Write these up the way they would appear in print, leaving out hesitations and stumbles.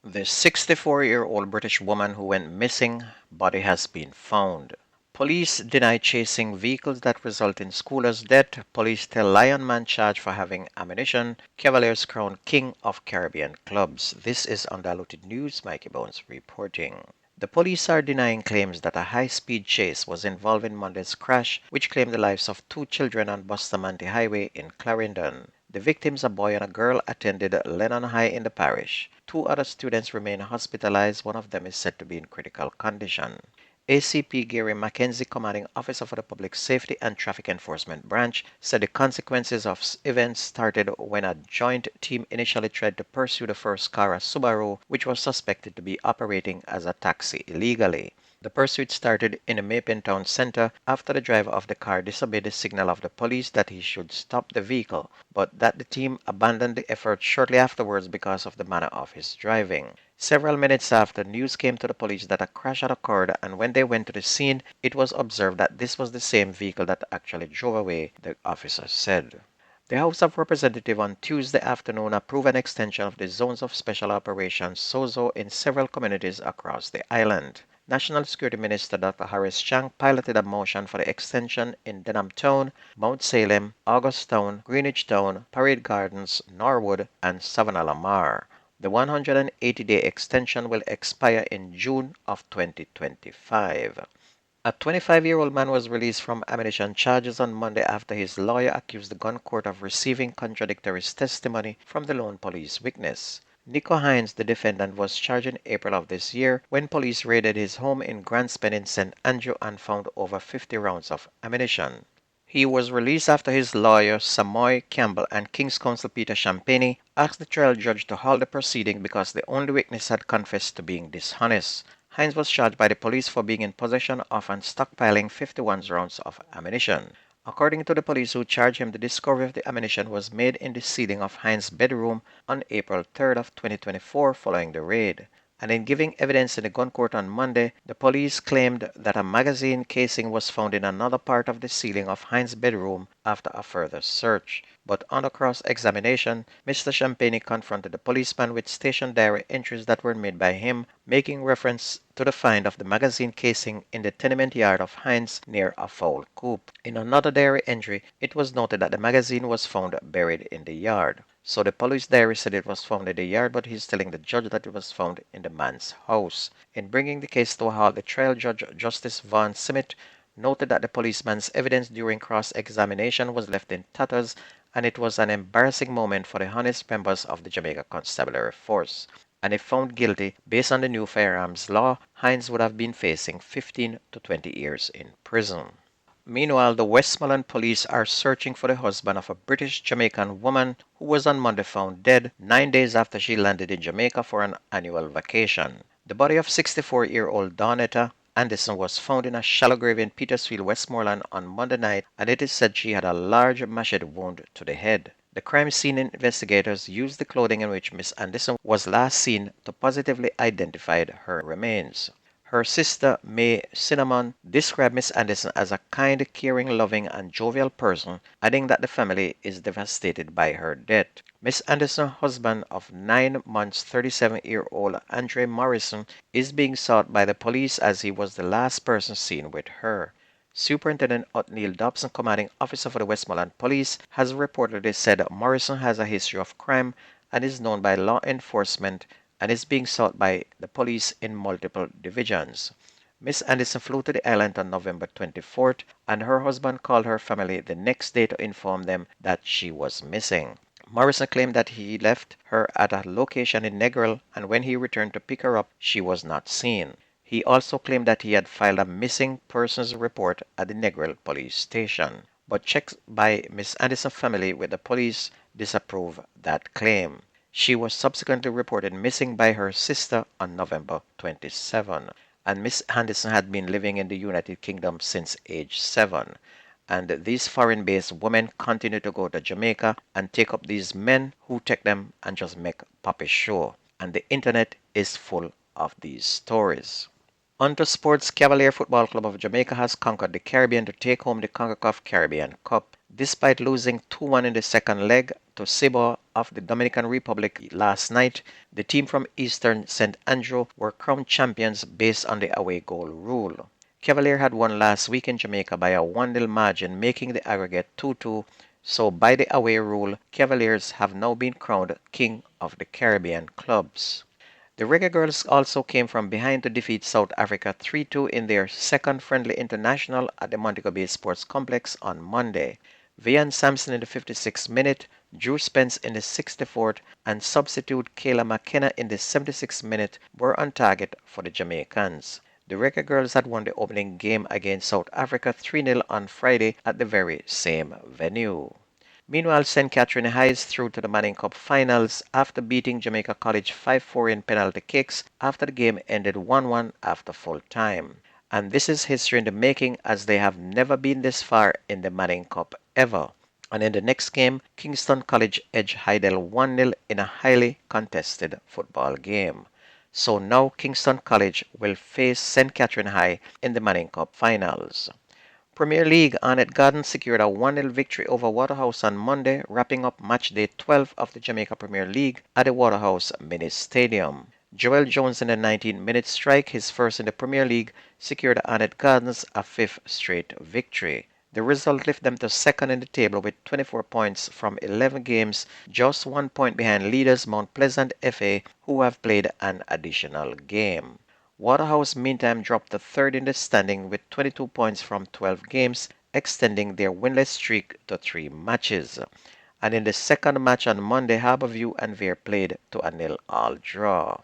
The 64-year-old British woman who went missing, body has been found. Police deny chasing vehicles that result in schoolers' death. Police tell Lion man charged for having ammunition. Cavaliers crowned king of Caribbean clubs. This is Undiluted News. Mikey Bones reporting. The police are denying claims that a high-speed chase was involved in Monday's crash, which claimed the lives of two children on Bustamante Highway in Clarendon. The victims, a boy and a girl, attended Lennon High in the parish. Two other students remain hospitalized. One of them is said to be in critical condition. ACP Gary Mackenzie, commanding officer for the Public Safety and Traffic Enforcement Branch, said the consequences of events started when a joint team initially tried to pursue the first car, a Subaru, which was suspected to be operating as a taxi illegally. The pursuit started in the Mapin Town Center after the driver of the car disobeyed the signal of the police that he should stop the vehicle, but that the team abandoned the effort shortly afterwards because of the manner of his driving. Several minutes after, news came to the police that a crash had occurred, and when they went to the scene, it was observed that this was the same vehicle that actually drove away, the officer said. The House of Representatives on Tuesday afternoon approved an extension of the Zones of Special Operations (SOZO) in several communities across the island. National Security Minister Dr. Horace Chang piloted a motion for the extension in Denham Town, Mount Salem, Augustown, Greenwich Town, Parade Gardens, Norwood, and Savannah Lamar. The 180-day extension will expire in June of 2025. A 25-year-old man was released from ammunition charges on Monday after his lawyer accused the gun court of receiving contradictory testimony from the lone police witness. Nico Hines, the defendant, was charged in April of this year when police raided his home in Grandspen in St. Andrew and found over 50 rounds of ammunition. He was released after his lawyer, Samoy Campbell, and King's Counsel Peter Champagne asked the trial judge to halt the proceeding because the only witness had confessed to being dishonest. Hines was charged by the police for being in possession of and stockpiling 51 rounds of ammunition. According to the police who charged him, the discovery of the ammunition was made in the ceiling of Hines' bedroom on April 3rd of 2024 following the raid. And in giving evidence in the gun court on Monday, the police claimed that a magazine casing was found in another part of the ceiling of Hines' bedroom after a further search. But under cross-examination, Mr. Champagne confronted the policeman with station diary entries that were made by him, making reference to the find of the magazine casing in the tenement yard of Hines near a fowl coop. In another diary entry, it was noted that the magazine was found buried in the yard. So the police diary said it was found in the yard, but he's telling the judge that it was found in the man's house. In bringing the case to a halt, the trial judge, Justice Vaughn Simmet, noted that the policeman's evidence during cross-examination was left in tatters, and it was an embarrassing moment for the honest members of the Jamaica Constabulary Force. And if found guilty, based on the new firearms law, Hines would have been facing 15 to 20 years in prison. Meanwhile, the Westmoreland police are searching for the husband of a British Jamaican woman who was on Monday found dead 9 days after she landed in Jamaica for an annual vacation. The body of 64-year-old Dawnetta Anderson was found in a shallow grave in Petersfield, Westmoreland on Monday night, and it is said she had a large machete wound to the head. The crime scene investigators used the clothing in which Miss Anderson was last seen to positively identify her remains. Her sister, May Cinnamon, described Miss Anderson as a kind, caring, loving, and jovial person, adding that the family is devastated by her death. Miss Anderson's husband of 9 months, 37-year-old Andre Morrison, is being sought by the police as he was the last person seen with her. Superintendent Othniel Dobson, commanding officer for the Westmoreland Police, has reportedly said Morrison has a history of crime and is known by law enforcement and is being sought by the police in multiple divisions. Miss Anderson flew to the island on November 24th, and her husband called her family the next day to inform them that she was missing. Morrison claimed that he left her at a location in Negril, and when he returned to pick her up, she was not seen. He also claimed that he had filed a missing persons report at the Negril police station, but checks by Miss Anderson's family with the police disapprove that claim. She was subsequently reported missing by her sister on November 27, and Miss Anderson had been living in the United Kingdom since age 7. And these foreign-based women continue to go to Jamaica and take up these men who take them and just make puppy show. And the internet is full of these stories. Onto sports, Cavalier Football Club of Jamaica has conquered the Caribbean to take home the CONCACAF Caribbean Cup. Despite losing 2-1 in the second leg to Cibor of the Dominican Republic last night, the team from Eastern St. Andrew were crowned champions based on the away goal rule. Cavaliers had won last week in Jamaica by a 1-0 margin, making the aggregate 2-2. So by the away rule, Cavaliers have now been crowned King of the Caribbean clubs. The Reggae Girls also came from behind to defeat South Africa 3-2 in their second friendly international at the Montego Bay Sports Complex on Monday. Vian Sampson in the 56th minute, Drew Spence in the 64th, and substitute Kayla McKenna in the 76th minute were on target for the Jamaicans. The Reggae Girls had won the opening game against South Africa 3-0 on Friday at the very same venue. Meanwhile, St. Catherine High is through to the Manning Cup finals after beating Jamaica College 5-4 in penalty kicks after the game ended 1-1 after full time. And this is history in the making, as they have never been this far in the Manning Cup ever. And in the next game, Kingston College edged Hydel 1-0 in a highly contested football game. So now Kingston College will face St. Catherine High in the Manning Cup finals. Premier League, Arnett Gardens secured a 1-0 victory over Waterhouse on Monday, wrapping up match day 12 of the Jamaica Premier League at the Waterhouse Mini Stadium. Joel Jones in the 19th-minute strike, his first in the Premier League, secured Arnett Gardens a fifth straight victory. The result lifted them to second in the table with 24 points from 11 games, just 1 point behind leaders Mount Pleasant FA, who have played an additional game. Waterhouse meantime dropped to third in the standing with 22 points from 12 games, extending their winless streak to 3 matches. And in the second match on Monday, Harbourview and Vere played to a 0-0 draw.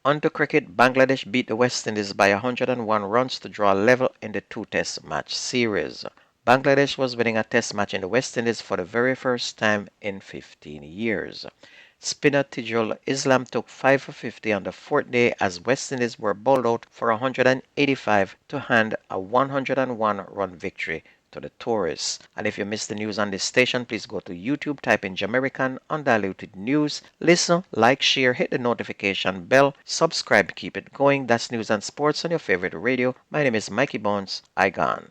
On to cricket, Bangladesh beat the West Indies by 101 runs to draw level in the two-test match series. Bangladesh was winning a test match in the West Indies for the very first time in 15 years. Spinner Tijul Islam took 5 for 50 on the fourth day as West Indies were bowled out for 185 to hand a 101-run victory to the tourists. And if you missed the news on this station, please go to YouTube, type in Jamerican Undiluted News, listen, like, share, hit the notification bell, subscribe, keep it going. That's news and sports on your favorite radio. My name is Mikey Bones. I gone.